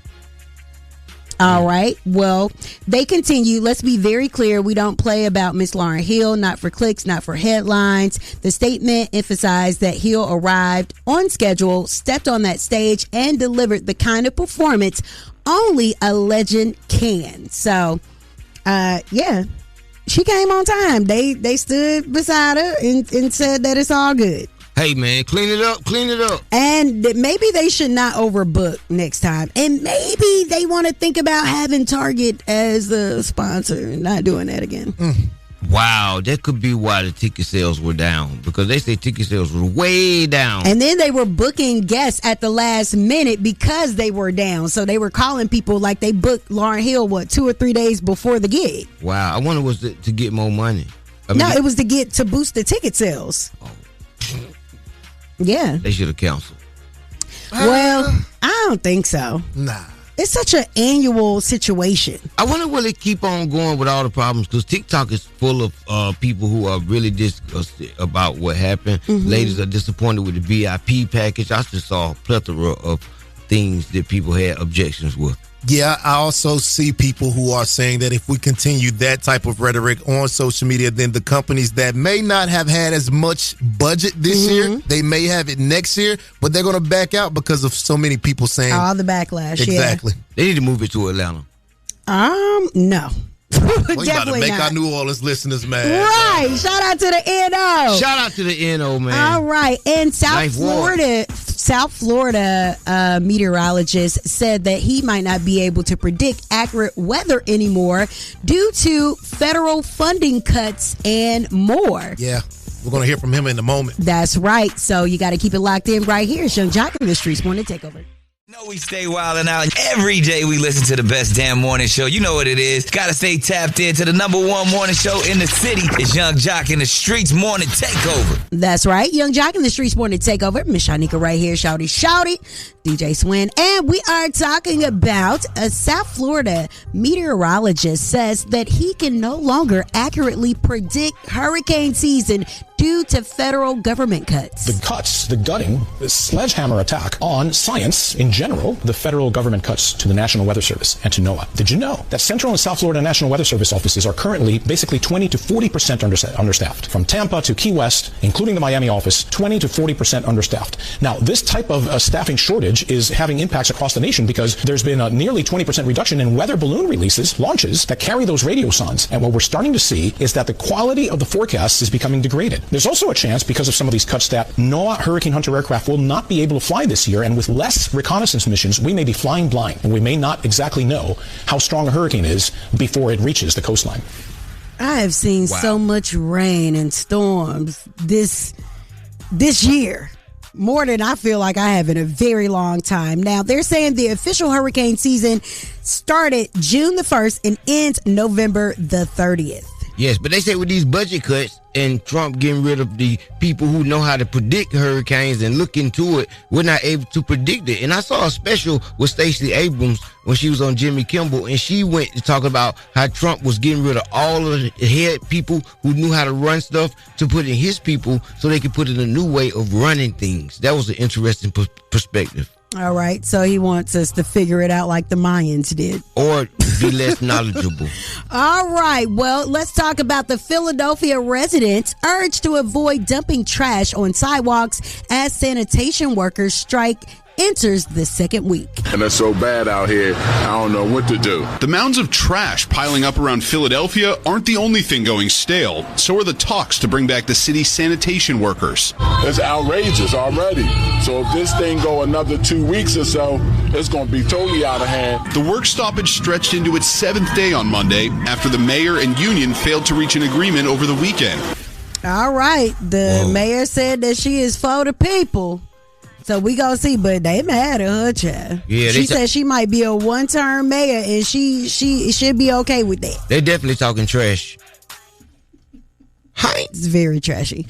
All right. Well, they continue. Let's be very clear. We don't play about Miss Lauryn Hill, not for clicks, not for headlines. The statement emphasized that Hill arrived on schedule, stepped on that stage, and delivered the kind of performance only a legend can. So, she came on time. They stood beside her and said that it's all good. Hey, man, clean it up. And maybe they should not overbook next time. And maybe they want to think about having Target as a sponsor and not doing that again. Wow, that could be why the ticket sales were down, because they say ticket sales were way down. And then they were booking guests at the last minute because they were down. So they were calling people like they booked Lauryn Hill, 2 or 3 days before the gig. Wow, I wonder was it to get more money? It was to boost the ticket sales. Oh. Yeah. They should have canceled. Well, I don't think so. Nah. It's such an annual situation. I wonder will it keep on going with all the problems, because TikTok is full of people who are really disgusted about what happened. Ladies are disappointed with the VIP package. I just saw a plethora of things that people had objections with. Yeah, I also see people who are saying that if we continue that type of rhetoric on social media, then the companies that may not have had as much budget this year, they may have it next year, but they're going to back out because of so many people saying all the backlash. Exactly. They need to move it to Atlanta. No. Well, you about to make our New Orleans listeners mad. Right. Shout out to the NO. Shout out to the NO, man. All right. And South Florida meteorologist said that he might not be able to predict accurate weather anymore due to federal funding cuts and more. Yeah. We're going to hear from him in a moment. That's right. So you got to keep it locked in right here. It's Young Jock in the Streetz Morning Takeover. No, we stay wildin' out. Every day we listen to the best damn morning show. You know what it is. Gotta stay tapped into the number one morning show in the city. It's Young Jock in the Streetz Morning Takeover. That's right. Young Jock in the Streetz Morning Takeover. Miss Shanika right here. Shouty. DJ Swin. And we are talking about a South Florida meteorologist says that he can no longer accurately predict hurricane season due to federal government cuts. The cuts, the gutting, the sledgehammer attack on science in general, the federal government cuts to the National Weather Service and to NOAA. Did you know that Central and South Florida National Weather Service offices are currently basically 20 to 40% understaffed? From Tampa to Key West, including the Miami office, 20 to 40% understaffed. Now, this type of staffing shortage is having impacts across the nation because there's been a nearly 20% reduction in weather balloon releases, launches that carry those radio sons. And what we're starting to see is that the quality of the forecasts is becoming degraded. There's also a chance, because of some of these cuts, that NOAA Hurricane Hunter aircraft will not be able to fly this year. And with less reconnaissance missions, we may be flying blind. And we may not exactly know how strong a hurricane is before it reaches the coastline. I have seen so much rain and storms this year. More than I feel like I have in a very long time. Now, they're saying the official hurricane season started June the 1st and ends November the 30th. Yes, but they say with these budget cuts and Trump getting rid of the people who know how to predict hurricanes and look into it, we're not able to predict it. And I saw a special with Stacey Abrams when she was on Jimmy Kimmel, and she went to talk about how Trump was getting rid of all of the head people who knew how to run stuff to put in his people so they could put in a new way of running things. That was an interesting perspective. All right, so he wants us to figure it out like the Mayans did. Or be less knowledgeable. All right, well, let's talk about the Philadelphia residents urged to avoid dumping trash on sidewalks as sanitation workers strike enters the second week. And it's so bad out here, I don't know what to do. The mounds of trash piling up around Philadelphia aren't the only thing going stale. So are the talks to bring back the city's sanitation workers. It's outrageous already. So if this thing go another 2 weeks or so, it's going to be totally out of hand. The work stoppage stretched into its 7th day on Monday after the mayor and union failed to reach an agreement over the weekend. All right, the mayor said that she is for the people. So we gonna see, but they mad at her, child. Yeah, she said she might be a one-term mayor, and she should be okay with that. They definitely talking trash. It's very trashy.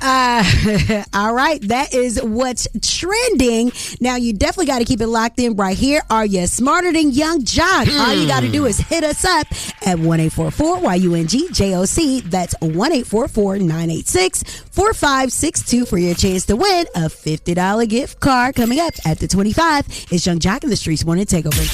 All right, that is what's trending. Now, you definitely got to keep it locked in right here. Are you smarter than Young Jock? All you got to do is hit us up at 1-844-YUNG-JOC. That's 1-844-986-4562 for your chance to win a $50 gift card. Coming up at the 25, it's Young Jock in the Streetz Morning Takeover.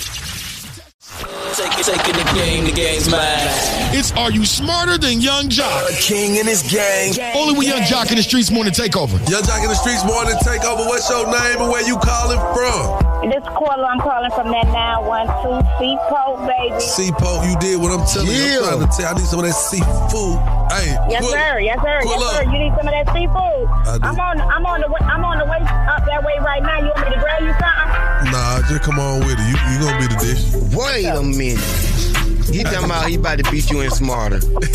Taking the game's mine. It's Are You Smarter Than Young Jock? A king in his gang. Only with Young Jock in the Streetz Morning Takeover. Young Jock in the Streetz Morning Takeover. What's your name and where you calling from? This caller, I'm calling from that 912 Seapolt, baby. Seapolt, you did what I'm telling you. I'm trying to tell you, I need some of that seafood. Hey, Yes, sir. You need some of that seafood. I'm on the way up that way right now. You want me to grab you something? Nah, just come on with it. You gonna be the dish. Wait a minute. He talking about he about to beat you in smarter. Let's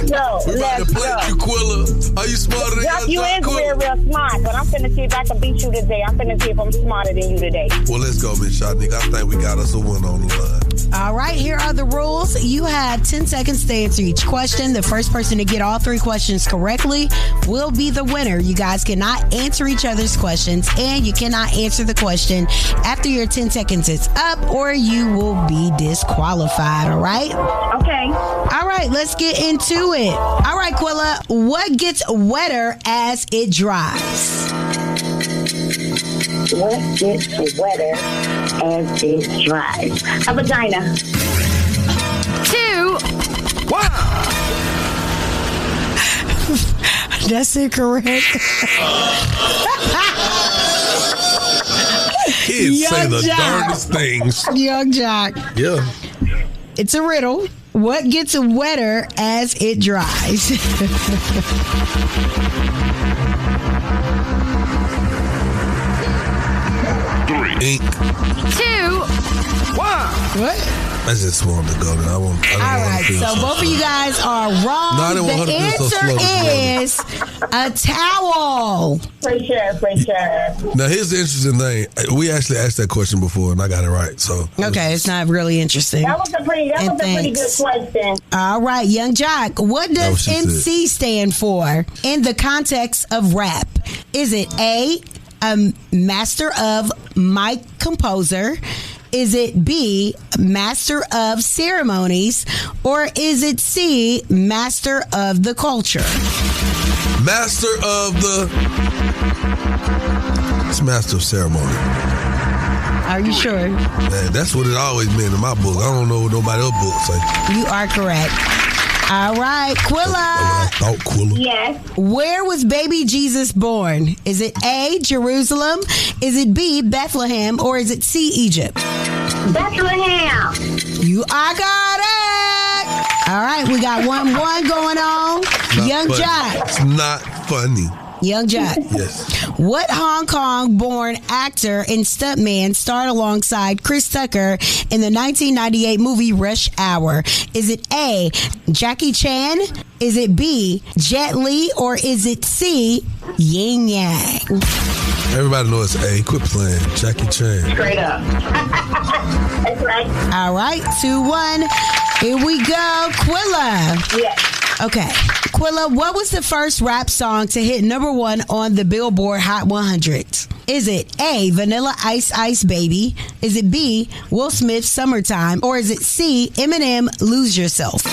go. We about to play you, Quilla. Are you smarter than Young Jock? You is real smart, but I'm finna see if I can beat you today. I'm finna see if I'm smarter than you today. Well, let's go, Miss Shotnik. I think we got us a win on the line. All right, here are the rules. You have 10 seconds to answer each question. The first person to get all 3 questions correctly will be the winner. You guys cannot answer each other's questions, and you cannot answer the question after your 10 seconds is up, or you will be disqualified. All right? Okay. All right, let's get into it. All right, Quilla, what gets wetter as it dries? What gets wetter as it dries? A vagina. 2. 1. That's incorrect. Kids say the darndest things. Young Jock. Yeah. It's a riddle. What gets wetter as it dries? Ink. 2. 1. What? I just wanted to go there. I don't All right, so both of you guys are wrong. No, I didn't want her the to do so answer slow. is a towel. For sure. Now, here's the interesting thing. We actually asked that question before, and I got it right. So Okay, it's not really interesting. That was a pretty good question. All right, Young Jock, what does MC stand for in the context of rap? Is it A, a master of mic composer? Is it B, master of ceremonies? Or is it C, master of the culture? master of ceremony. Are you sure? Man, that's what it always meant in my book. I don't know what nobody else's book say. You are correct. All right, Quilla. I thought Quilla. Yes. Where was baby Jesus born? Is it A, Jerusalem? Is it B, Bethlehem? Or is it C, Egypt? Bethlehem. You are correct. All right, we got 1-1 going on. Young Jock. It's not funny. Young Jock. Yes. What Hong Kong-born actor and stuntman starred alongside Chris Tucker in the 1998 movie Rush Hour? Is it A, Jackie Chan? Is it B, Jet Li? Or is it C, Yin Yang? Everybody knows it's A. Quit playing. Jackie Chan. Straight up. That's right. All right, 2-1. Here we go. Quilla. Yes. Okay. Quilla, what was the first rap song to hit #1 on the Billboard Hot 100? Is it A, Vanilla Ice Ice Baby? Is it B, Will Smith's Summertime? Or is it C, Eminem, Lose Yourself?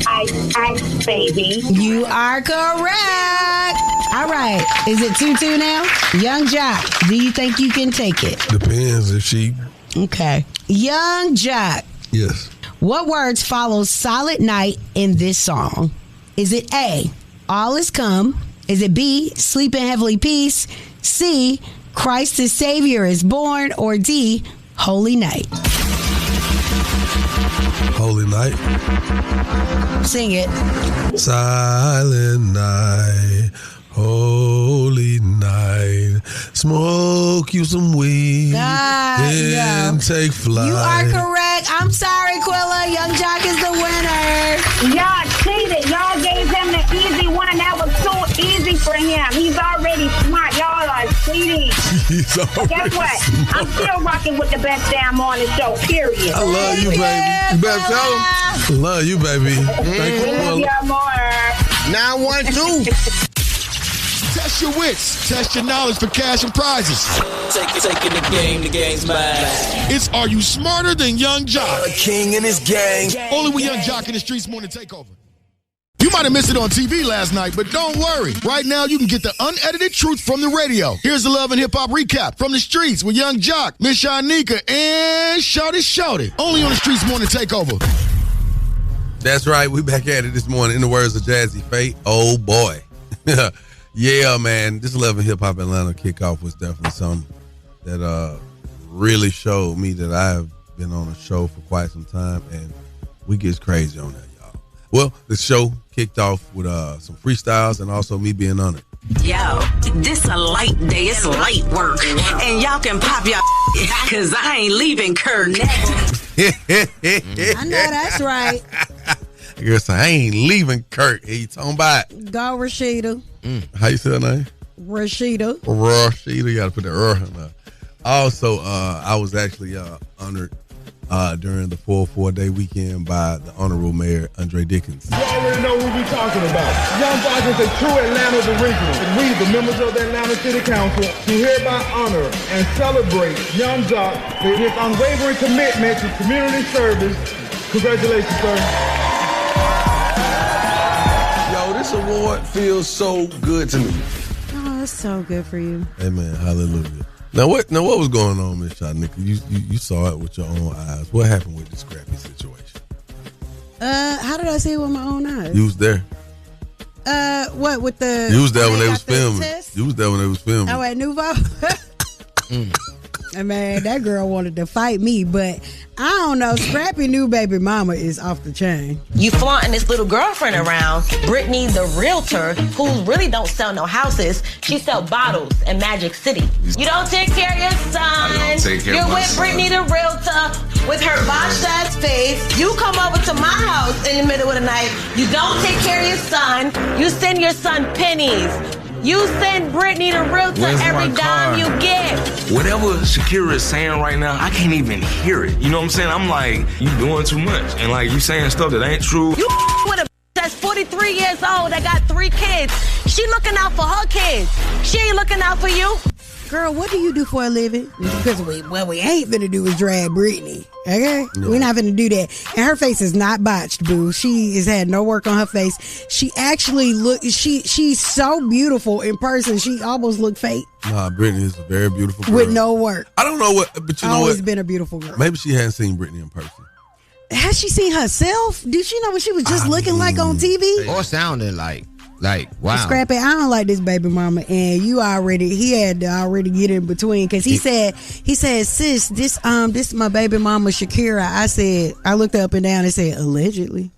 Ice Ice Baby. You are correct. All right. Is it 2-2 now? Young Jock, do you think you can take it? Depends if she... Okay. Young Jock. Yes. What words follow Silent Night in this song? Is it A, All Is Come? Is it B, Sleep in Heavenly Peace? C, Christ the Savior is Born? Or D, Holy Night? Holy Night. Sing it. Silent night, holy night, smoke you some weed, then take flight. You are correct. I'm sorry, Quilla. Young Jock is the winner. Y'all cheated. Y'all gave him the easy one, and that was too easy for him. He's already smart. Y'all are cheating. Guess what? Smart. I'm still rocking with the best damn morning show, period. I love you, baby. You better tell him. I love you, baby. Thank you, Love Quilla. y'all more. 912. Test your wits. Test your knowledge for cash and prizes. Taking the game's mine. It's Are You Smarter Than Young Jock? A king and his gang. Only with Young Jock in the Streetz Morning Takeover. You might have missed it on TV last night, but don't worry. Right now, you can get the unedited truth from the radio. Here's the Love and Hip Hop recap from the Streetz with Young Jock, Miss Shanika, and Shawty. Only on the Streetz Morning Takeover. That's right. We back at it this morning. In the words of Jazzy Faye, oh boy. Yeah, man. This Love and Hip Hop Atlanta kickoff was definitely something that really showed me that I have been on a show for quite some time, and we get crazy on that, y'all. Well, the show kicked off with some freestyles and also me being on it. Yo, this a light day. It's light work. And y'all can pop y'all because I ain't leaving Kernet. I know that's right. I guess I ain't leaving Kurt. Hey, you talking about? Go, Rashida. How you say her name? Rashida. Rashida. You got to put the R in there. Also, I was actually honored during the 4-4-day weekend by the Honorable Mayor Andre Dickens. You already know who we're talking about. Young Jock is a true Atlanta original. And we, the members of the Atlanta City Council, do hereby honor and celebrate Young Jock for his unwavering commitment to community service. Congratulations, sir. Yo, this award feels so good to me. Oh, that's so good for you. Amen. Hallelujah. Now what was going on, Miss Shanika? You saw it with your own eyes. What happened with the Scrappy situation? How did I see it with my own eyes? You was there. What with the? You was there when they got was the filming. test? You was there when they was filming. Oh, at Nouveau. Man, that girl wanted to fight me, but I don't know. Scrappy new baby mama is off the chain. You flaunting this little girlfriend around, Brittany the realtor, who really don't sell no houses. She sell bottles in Magic City. You don't take care of your son. I don't take care You're of my with son. Brittany the realtor with her botched ass face. You come over to my house in the middle of the night. You don't take care of your son. You send your son pennies. You send Brittany the realtor Where's every my dime car? you get. Whatever Shakira is saying right now, I can't even hear it. You know what I'm saying? I'm like, you doing too much. And like, you saying stuff that ain't true. You with a that's 43 years old that got 3 kids. She looking out for her kids. She ain't looking out for you. girl, what do you do for a living? Because what we ain't finna do is drag Brittany. Okay? No. We're not finna do that. And her face is not botched, boo. She has had no work on her face. She actually she's so beautiful in person. She almost looked fake. Nah, Brittany is a very beautiful girl. With no work. I don't know what, but you know what? Always been a beautiful girl. Maybe she hadn't seen Brittany in person. Has she seen herself? Did she know what she was just looking like on TV? Or sounding like wow. Scrappy, I don't like this baby mama, and he had to already get in between because he said, sis, this my baby mama Shakira. I looked up and down and said, allegedly.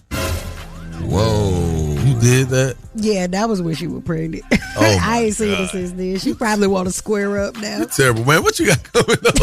Whoa. You did that? Yeah, that was when she was pregnant. Oh I ain't seen her since then. She probably want to square up now. You're terrible, man. What you got coming up?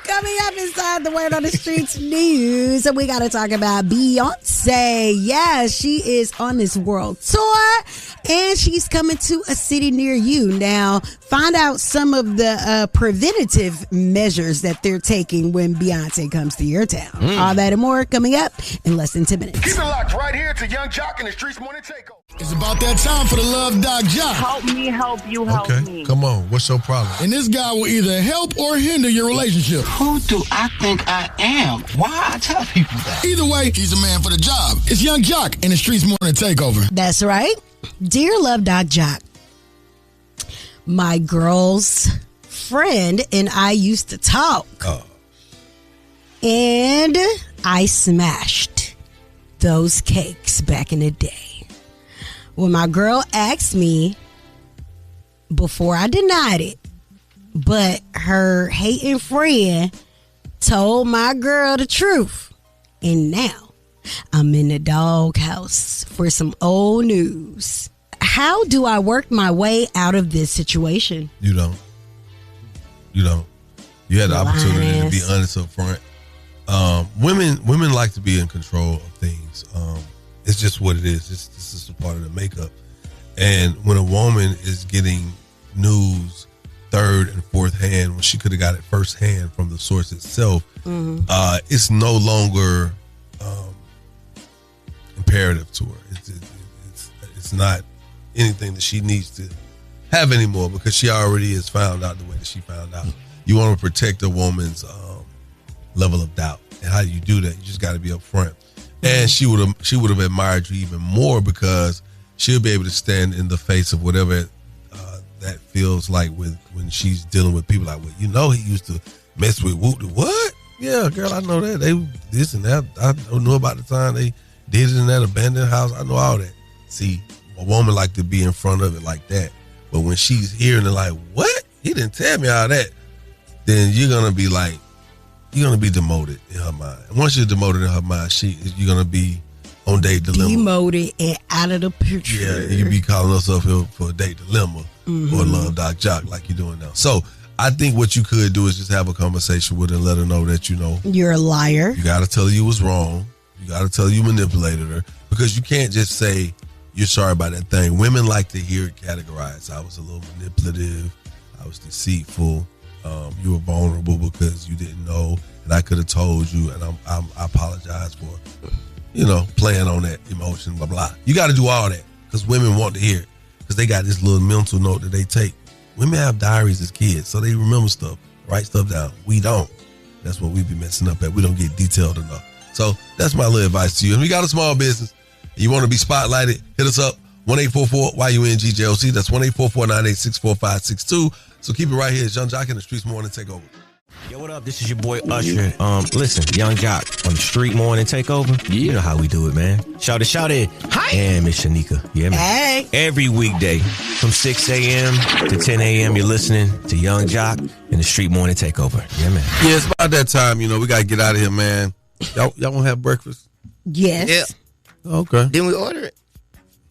Coming up inside the Word on the Streets news, we got to talk about Beyonce. Yeah, she is on this world tour, and she's coming to a city near you. Now, find out some of the preventative measures that they're taking when Beyonce comes to your town. All that and more coming up in less than 10 minutes. Keep it locked right here to Young Jock in the Streetz Morning Takeover. It's about that time for the Love Doc Jock. Help me, help you, help me. Come on. What's your problem? And this guy will either help or hinder your relationship. Who do I think I am? Why I tell people that? Either way, he's a man for the job. It's Young Jock in the Streetz Morning Takeover. That's right. Dear Love Doc Jock, my girl's friend and I used to talk. Oh. And I smashed those cakes back in the day. When my girl asked me, before I denied it, but her hating friend told my girl the truth. And now I'm in the doghouse for some old news. How do I work my way out of this situation? You don't. You had the opportunity to be honest up front. Women like to be in control of things. It's just what it is. This is a part of the makeup. And when a woman is getting news third and fourth hand, when she could have got it first hand from the source itself, it's no longer imperative to her. It's not anything that she needs to have anymore because she already has found out the way that she found out. You want to protect a woman's level of doubt. And how do you do that? You just got to be upfront. And she would have admired you even more because she'll be able to stand in the face of whatever that feels like when she's dealing with people like, well, he used to mess with Woot. What? Yeah, girl, I know that. They this and that. I don't know about the time they did it in that abandoned house. I know all that. See, a woman like to be in front of it like that. But when she's hearing it like, what? He didn't tell me all that. Then you're going to be like, you're going to be demoted in her mind. And once you're demoted in her mind, you're going to be on date dilemma. Demoted and out of the picture. Yeah, and you be calling yourself here for a date dilemma or Love Doc Jock like you're doing now. So I think what you could do is just have a conversation with her and let her know that you're a liar. You got to tell her you was wrong. You got to tell her you manipulated her because you can't just say you're sorry about that thing. Women like to hear it categorized. I was a little manipulative. I was deceitful. You were vulnerable because you didn't know, and I could have told you, and I apologize for, playing on that emotion, blah, blah. You got to do all that because women want to hear it because they got this little mental note that they take. Women have diaries as kids, so they remember stuff, write stuff down. We don't. That's what we be messing up at. We don't get detailed enough. So that's my little advice to you. And we got a small business, and you want to be spotlighted, hit us up, 1-844-YUNGJOC. That's 1-844-986-4562. So keep it right here. It's Young Jock in the Streetz Morning Takeover. Yo, what up? This is your boy Usher. Listen, Young Jock on the Street Morning Takeover. You know how we do it, man. Shout it. Hi. And Miss Shanika. Yeah, man. Hey. Every weekday from 6 a.m. to 10 a.m. you're listening to Young Jock in the Street Morning Takeover. Yeah, man. Yeah, it's about that time. We got to get out of here, man. Y'all want to have breakfast? Yes. Yeah. Okay. Then we order it.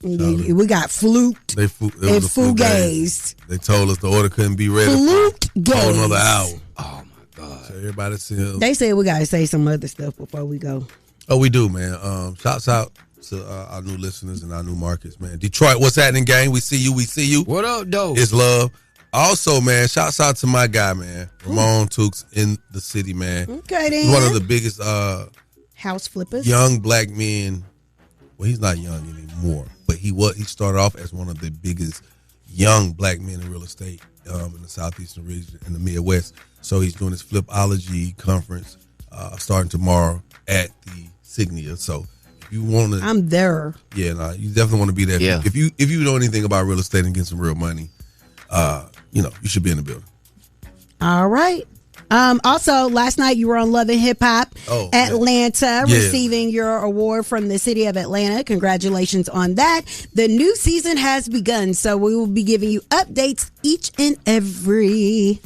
We got fluked and fugazed. They told us the order couldn't be ready for another hour. Oh my God! So everybody still. They said we gotta say some other stuff before we go. Oh, we do, man. Shouts out to our new listeners and our new markets, man. Detroit, what's happening, gang? We see you. What up, though? It's love. Also, man, shouts out to my guy, man, Ramon Tukes in the city, man. Okay, then. He's one of the biggest house flippers, young black men. Well, he's not young anymore, but he started off as one of the biggest young black men in real estate in the southeastern region, in the Midwest. So he's doing his Flipology conference starting tomorrow at the Signia. So if you want to, I'm there. Yeah, you definitely want to be there. Yeah. If you know anything about real estate and get some real money, you should be in the building. All right. Also, last night you were on Love and Hip Hop Atlanta, receiving your award from the city of Atlanta. Congratulations on that. The new season has begun, so we will be giving you updates each and every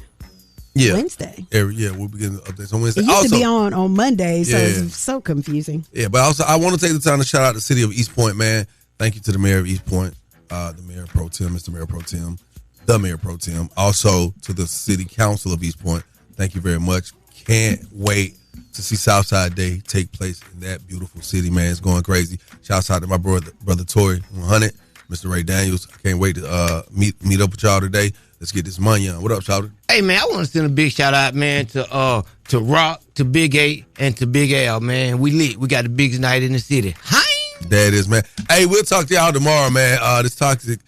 Wednesday. We'll be getting updates on Wednesday. It used to be on Monday, so it's so confusing. Yeah, but also I want to take the time to shout out the city of East Point, man. Thank you to the mayor of East Point, the mayor pro tem, Mr. Mayor pro tem, the mayor pro tem. Also to the city council of East Point. Thank you very much. Can't wait to see Southside Day take place in that beautiful city, man. It's going crazy. Shouts out to my brother Tory 100, Mr. Ray Daniels. I can't wait to meet up with y'all today. Let's get this money on. What up, Shouter? Hey, man, I want to send a big shout out, man, to Rock, to Big A, and to Big Al, man. We lit. We got the biggest night in the city. Hi. There it is, man. Hey, we'll talk to y'all tomorrow, man. This toxic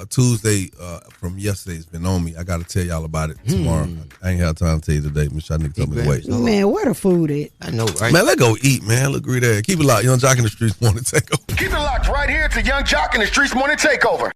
Tuesday from yesterday has been on me. I got to tell y'all about it tomorrow. I ain't have time to tell you today. Miss Shanique told me to wait. Man, where the food at? I know, right? Man, let's go eat, man. Look great there. Keep it locked. Young Jock in the Streetz Morning Takeover. Keep it locked right here to Young Jock in the Streetz Morning Takeover.